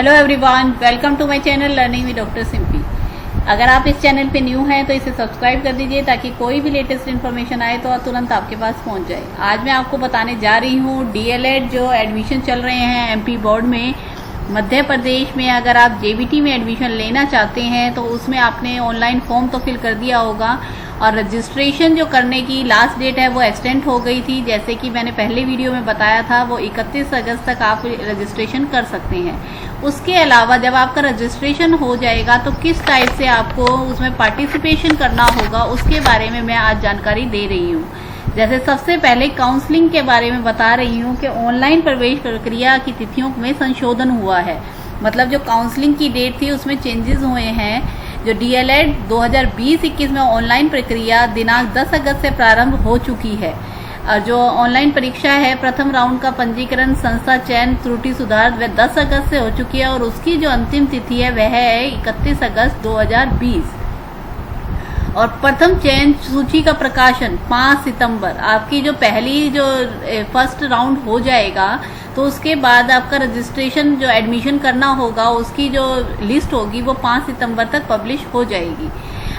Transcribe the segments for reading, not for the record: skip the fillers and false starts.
Hello everyone, welcome to my channel learning with doctor Simpy. अगर आप इस चैनल पे न्यू हैं तो इसे सब्सक्राइब कर दीजिए ताकि कोई भी लेटेस्ट इन्फॉर्मेशन आए तो तुरंत आपके पास पहुंच जाए। आज मैं आपको बताने जा रही हूँ डीएलएड जो एडमिशन चल रहे हैं एमपी बोर्ड में मध्य प्रदेश में। अगर आप जेबीटी में एडमिशन लेना चाहते हैं तो उसमें आपने ऑनलाइन फॉर्म तो फिल कर दिया होगा और रजिस्ट्रेशन जो करने की लास्ट डेट है वो एक्सटेंड हो गई थी। जैसे कि मैंने पहले वीडियो में बताया था, वो 31 अगस्त तक आप रजिस्ट्रेशन कर सकते हैं। उसके अलावा जब आपका रजिस्ट्रेशन हो जाएगा तो किस टाइप से आपको उसमें पार्टिसिपेशन करना होगा उसके बारे में मैं आज जानकारी दे रही हूँ। जैसे सबसे पहले काउंसलिंग के बारे में बता रही हूँ कि ऑनलाइन प्रवेश प्रक्रिया की तिथियों में संशोधन हुआ है। मतलब जो काउंसलिंग की डेट थी उसमें चेंजेस हुए हैं। जो डीएलएड 2020-21 में ऑनलाइन प्रक्रिया दिनांक 10 अगस्त से प्रारंभ हो चुकी है। और जो ऑनलाइन परीक्षा है प्रथम राउंड का पंजीकरण, संस्था चयन, त्रुटि सुधार वह 10 अगस्त से हो चुकी है और उसकी जो अंतिम तिथि है वह है 31 अगस्त 2020। और प्रथम चयन सूची का प्रकाशन 5 सितंबर। आपकी जो पहली जो फर्स्ट राउंड हो जाएगा तो उसके बाद आपका रजिस्ट्रेशन जो एडमिशन करना होगा उसकी जो लिस्ट होगी वो 5 सितंबर तक पब्लिश हो जाएगी।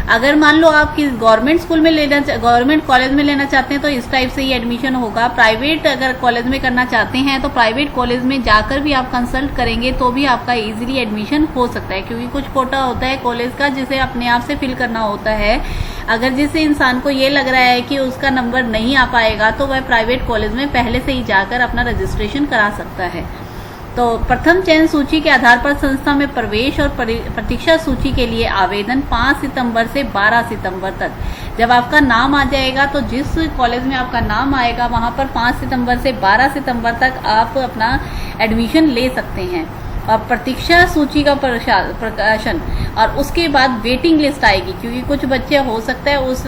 अगर मान लो आप किस गवर्नमेंट स्कूल में गवर्नमेंट कॉलेज में लेना चाहते हैं तो इस टाइप से ही एडमिशन होगा। प्राइवेट अगर कॉलेज में करना चाहते हैं तो प्राइवेट कॉलेज में जाकर भी आप कंसल्ट करेंगे तो भी आपका इजीली एडमिशन हो सकता है, क्योंकि कुछ कोटा होता है कॉलेज का जिसे अपने आप से फिल करना होता है। अगर जिससे इंसान को ये लग रहा है कि उसका नंबर नहीं आ पाएगा तो वह प्राइवेट कॉलेज में पहले से ही जाकर अपना रजिस्ट्रेशन करा सकता है। तो प्रथम चयन सूची के आधार पर संस्था में प्रवेश और प्रतीक्षा सूची के लिए आवेदन 5 सितंबर से 12 सितंबर तक। जब आपका नाम आ जाएगा तो जिस कॉलेज में आपका नाम आएगा वहां पर 5 सितंबर से 12 सितंबर तक आप अपना एडमिशन ले सकते हैं। और प्रतीक्षा सूची का प्रकाशन और उसके बाद वेटिंग लिस्ट आएगी, क्योंकि कुछ बच्चे हो सकता है उस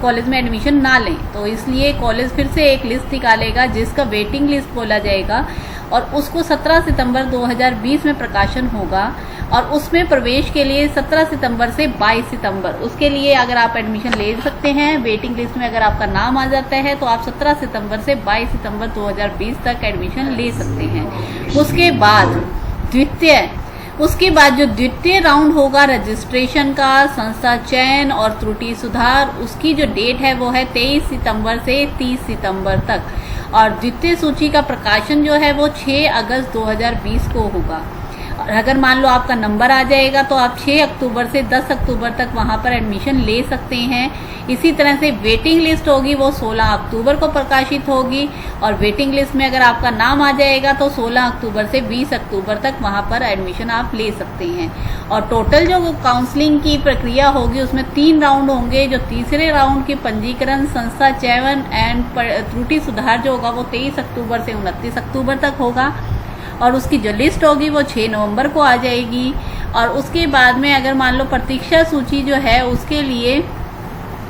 कॉलेज में एडमिशन ना लें, तो इसलिए कॉलेज फिर से एक लिस्ट निकालेगा जिसका वेटिंग लिस्ट बोला जाएगा और उसको 17 सितंबर 2020 में प्रकाशन होगा। और उसमें प्रवेश के लिए 17 सितंबर से 22 सितंबर उसके लिए अगर आप एडमिशन ले सकते हैं। वेटिंग लिस्ट में अगर आपका नाम आ जाता है तो आप 17 सितंबर से 22 सितंबर 2020 तक एडमिशन ले सकते हैं। उसके बाद जो द्वितीय राउंड होगा रजिस्ट्रेशन का, संस्था चयन और त्रुटि सुधार, उसकी जो डेट है वो है 23 सितंबर से 30 सितंबर तक। और द्वितीय सूची का प्रकाशन जो है वो 6 अगस्त 2020 को होगा। और अगर मान लो आपका नंबर आ जाएगा तो आप 6 अक्टूबर से 10 अक्टूबर तक वहां पर एडमिशन ले सकते हैं। इसी तरह से वेटिंग लिस्ट होगी वो 16 अक्टूबर को प्रकाशित होगी और वेटिंग लिस्ट में अगर आपका नाम आ जाएगा तो 16 अक्टूबर से 20 अक्टूबर तक वहां पर एडमिशन आप ले सकते हैं। और टोटल जो काउंसलिंग की प्रक्रिया होगी उसमें 3 राउंड होंगे। जो तीसरे राउंड के पंजीकरण, संस्था चयन एंड त्रुटि सुधार जो होगा वो 23 अक्टूबर से 29 अक्टूबर तक होगा और उसकी जो लिस्ट होगी वो 6 नवंबर को आ जाएगी। और उसके बाद में अगर मान लो प्रतीक्षा सूची जो है उसके लिए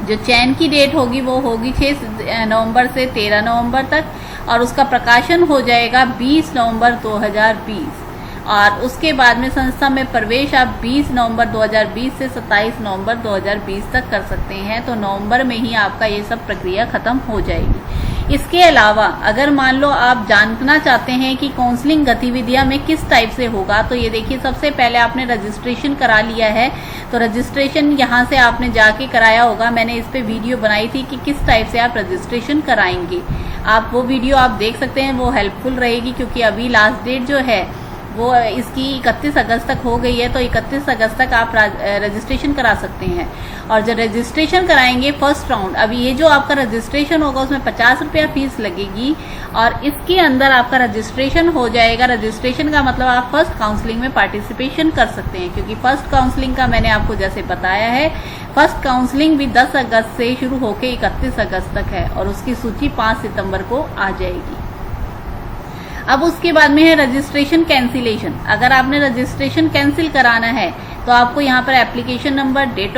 जो चयन की डेट होगी वो होगी 6 नवंबर से 13 नवंबर तक और उसका प्रकाशन हो जाएगा 20 नवंबर 2020। और उसके बाद में संस्था में प्रवेश आप 20 नवंबर 2020 से 27 नवंबर 2020 तक कर सकते हैं। तो नवंबर में ही आपका ये सब प्रक्रिया खत्म हो जाएगी। इसके अलावा अगर मान लो आप जानना चाहते हैं कि काउंसलिंग गतिविधियां में किस टाइप से होगा तो ये देखिए, सबसे पहले आपने रजिस्ट्रेशन करा लिया है तो रजिस्ट्रेशन यहाँ से आपने जाके कराया होगा। मैंने इस पे वीडियो बनाई थी कि किस टाइप से आप रजिस्ट्रेशन कराएंगे। आप वो वीडियो आप देख सकते हैं, वो हेल्पफुल रहेगी क्योंकि अभी लास्ट डेट जो है वो इसकी 31 अगस्त तक हो गई है। तो 31 अगस्त तक आप रजिस्ट्रेशन करा सकते हैं। और जब रजिस्ट्रेशन कराएंगे फर्स्ट राउंड, अभी ये जो आपका रजिस्ट्रेशन होगा उसमें 50 रुपया फीस लगेगी और इसके अंदर आपका रजिस्ट्रेशन हो जाएगा। रजिस्ट्रेशन का मतलब आप फर्स्ट काउंसलिंग में पार्टिसिपेशन कर सकते हैं, क्योंकि फर्स्ट काउंसलिंग का मैंने आपको जैसे बताया है, फर्स्ट काउंसलिंग भी 10 अगस्त से शुरू होकर 31 अगस्त तक है और उसकी सूची 5 सितंबर को आ जाएगी। अब उसके बाद में है रजिस्ट्रेशन कैंसिलेशन। अगर आपने रजिस्ट्रेशन कैंसिल कराना है तो आपको यहाँ पर application number, date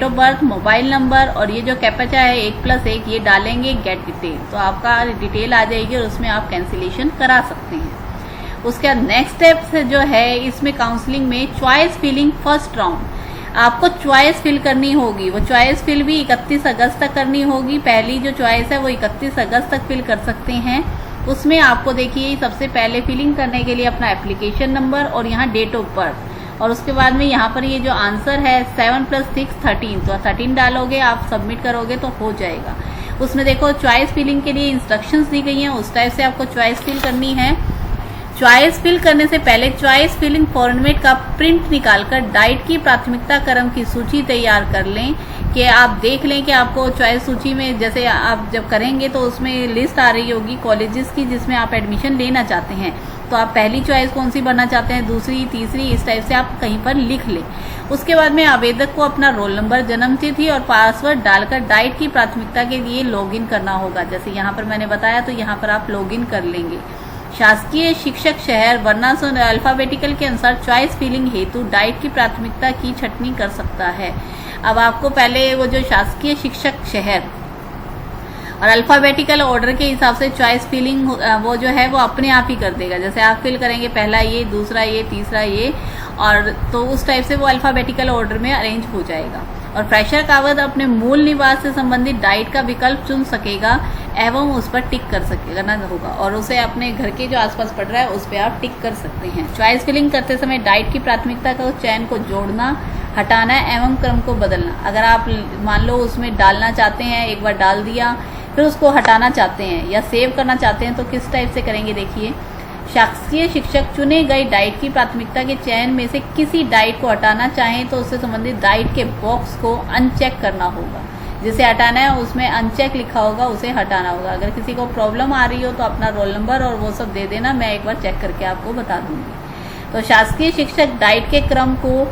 of birth, mobile number और ये जो कैप्चा है 1+1 ये डालेंगे, गेट डिटेल, तो आपका डिटेल आ जाएगी और उसमें आप कैंसिलेशन करा सकते हैं। उसके बाद नेक्स्ट स्टेप जो है इसमें काउंसलिंग में चॉइस फिलिंग फर्स्ट राउंड। आपको चॉइस फिल करनी होगी, वो चॉइस फिल भी 31 अगस्त तक करनी होगी। पहली जो चॉइस है वो 31 अगस्त तक फिल कर सकते हैं उसमें आपको देखिए सबसे पहले फिलिंग करने के लिए अपना एप्लीकेशन नंबर और यहाँ डेट ऑफ बर्थ, और उसके बाद में यहाँ पर ये जो आंसर है 7 + 6 13, तो 13 डालोगे, आप सबमिट करोगे तो हो जाएगा। उसमें देखो चॉइस फिलिंग के लिए इंस्ट्रक्शंस दी गई हैं, उस टाइप से आपको चॉइस फिल करनी है। चॉइस फिल करने से पहले चॉइस फिलिंग फॉर्मेट का प्रिंट निकालकर डाइट की प्राथमिकता क्रम की सूची तैयार कर लें, कि आप देख लें कि आपको चॉइस सूची में जैसे आप जब करेंगे तो उसमें लिस्ट आ रही होगी कॉलेजेस की जिसमें आप एडमिशन लेना चाहते हैं, तो आप पहली चॉइस कौन सी भरना चाहते हैं, दूसरी, तीसरी, इस टाइप से आप कहीं पर लिख लें। उसके बाद में आवेदक को अपना रोल नंबर, जन्म तिथि और पासवर्ड डालकर डाइट की प्राथमिकता के लिए लॉगिन करना होगा। जैसे यहाँ पर मैंने बताया तो यहाँ पर आप लॉगिन कर लेंगे। शासकीय शिक्षक शहर वर्णानुसार अल्फाबेटिकल के अनुसार चॉइस फिलिंग हेतु डाइट की प्राथमिकता की छंटनी कर सकता है। अब आपको पहले वो जो शासकीय शिक्षक शहर और अल्फाबेटिकल ऑर्डर के हिसाब से चॉइस फिलिंग वो जो है वो अपने आप ही कर देगा। जैसे आप फिल करेंगे पहला ये, दूसरा ये, तीसरा ये, और तो उस टाइप से वो अल्फाबेटिकल ऑर्डर में अरेंज हो जाएगा। और फ्रेशर कावद अपने मूल निवास से संबंधित डाइट का विकल्प चुन सकेगा एवं उस पर टिक कर सकेगा होगा, और उसे अपने घर के जो आसपास पड़ रहा है उस पर आप टिक कर सकते हैं। चॉइस फिलिंग करते समय डाइट की प्राथमिकता का चयन को जोड़ना, हटाना एवं क्रम को बदलना। अगर आप मान लो उसमें डालना चाहते हैं, एक बार डाल दिया, फिर उसको हटाना चाहते हैं या सेव करना चाहते हैं तो किस टाइप से करेंगे देखिए। शासकीय शिक्षक चुने गई डाइट की प्राथमिकता के चयन में से किसी डाइट को हटाना चाहें तो उससे संबंधित डाइट के बॉक्स को अनचेक करना होगा। जिसे हटाना है उसमें अनचेक लिखा होगा, उसे हटाना होगा। अगर किसी को प्रॉब्लम आ रही हो तो अपना रोल नंबर और वो सब दे देना, मैं एक बार चेक करके आपको बता दूंगी। तो शासकीय शिक्षक डाइट के क्रम को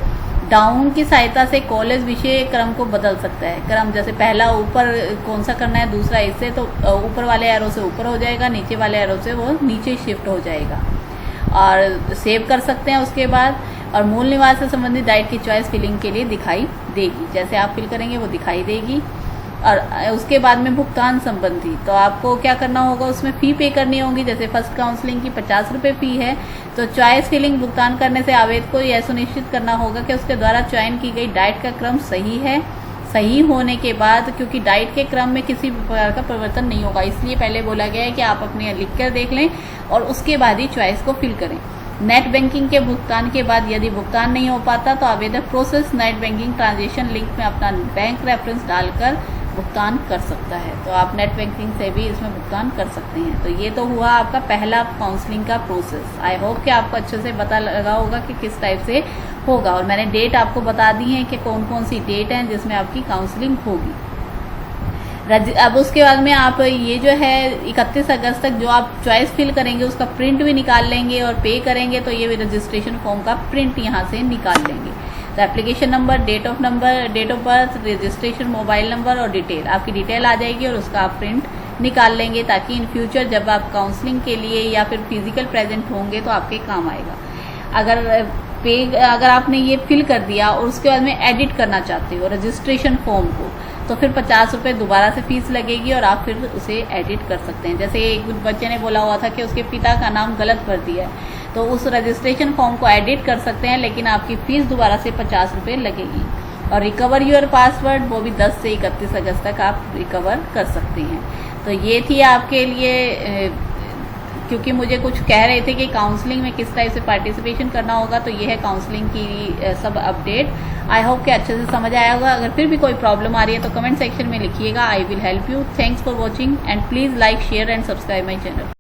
डाउन की सहायता से कॉलेज विषय क्रम को बदल सकता है। क्रम जैसे पहला ऊपर कौन सा करना है, दूसरा इससे, तो ऊपर वाले एरो से ऊपर हो जाएगा, नीचे वाले एरो से वो नीचे शिफ्ट हो जाएगा। और सेव कर सकते हैं उसके बाद। और मूल निवास से संबंधित डाइट की चॉइस फिलिंग के लिए दिखाई देगी, जैसे आप फिल करेंगे वो दिखाई देगी। और उसके बाद में भुगतान संबंधी, तो आपको क्या करना होगा, उसमें फ़ी पे करनी होगी। जैसे फर्स्ट काउंसलिंग की 50 रुपये फ़ी है, तो चॉइस फिलिंग भुगतान करने से आवेदक को यह सुनिश्चित करना होगा कि उसके द्वारा चयन की गई डाइट का क्रम सही है। सही होने के बाद, क्योंकि डाइट के क्रम में किसी प्रकार का परिवर्तन नहीं होगा, इसलिए पहले बोला गया है कि आप अपने लिख कर देख लें और उसके बाद ही चॉइस को फिल करें। नेट बैंकिंग के भुगतान के बाद यदि भुगतान नहीं हो पाता तो आवेदक process net banking transaction link में अपना बैंक रेफरेंस डालकर भुगतान कर सकता है। तो आप नेट बैंकिंग से भी इसमें भुगतान कर सकते हैं। तो ये तो हुआ आपका पहला काउंसलिंग का प्रोसेस। आई होप कि आपको अच्छे से पता लगा होगा कि किस टाइप से होगा, और मैंने डेट आपको बता दी है कि कौन कौन सी डेट हैं जिसमें आपकी काउंसलिंग होगी। अब उसके बाद में आप ये जो है 31 अगस्त तक जो आप चॉइस फिल करेंगे उसका प्रिंट भी निकाल लेंगे और पे करेंगे, तो ये भी रजिस्ट्रेशन फॉर्म का प्रिंट यहाँ से निकाल लेंगे। तो application number, date of birth, registration mobile number और डिटेल, आपकी डिटेल आ जाएगी और उसका आप प्रिंट निकाल लेंगे, ताकि इन फ्यूचर जब आप काउंसलिंग के लिए या फिर फिजिकल प्रेजेंट होंगे तो आपके काम आएगा। अगर आपने ये फिल कर दिया और उसके बाद में एडिट करना चाहते हो रजिस्ट्रेशन फॉर्म को, तो फिर 50 रुपये दोबारा से फीस लगेगी और आप फिर उसे एडिट कर सकते हैं। जैसे एक बच्चे ने बोला हुआ था कि उसके पिता का नाम गलत भर दिया है, तो उस रजिस्ट्रेशन फॉर्म को एडिट कर सकते हैं, लेकिन आपकी फ़ीस दोबारा से 50 रुपये लगेगी। और रिकवर योर पासवर्ड, वो भी 10 से 31 अगस्त तक आप रिकवर कर सकते हैं। तो ये थी आपके लिए, क्योंकि मुझे कुछ कह रहे थे कि काउंसलिंग में किस टाइप से पार्टिसिपेशन करना होगा, तो ये है काउंसलिंग की सब अपडेट। आई होप कि अच्छे से समझ आया होगा। अगर फिर भी कोई प्रॉब्लम आ रही है तो कमेंट सेक्शन में लिखिएगा, I will help you. Thanks for watching and please like, share and subscribe my channel.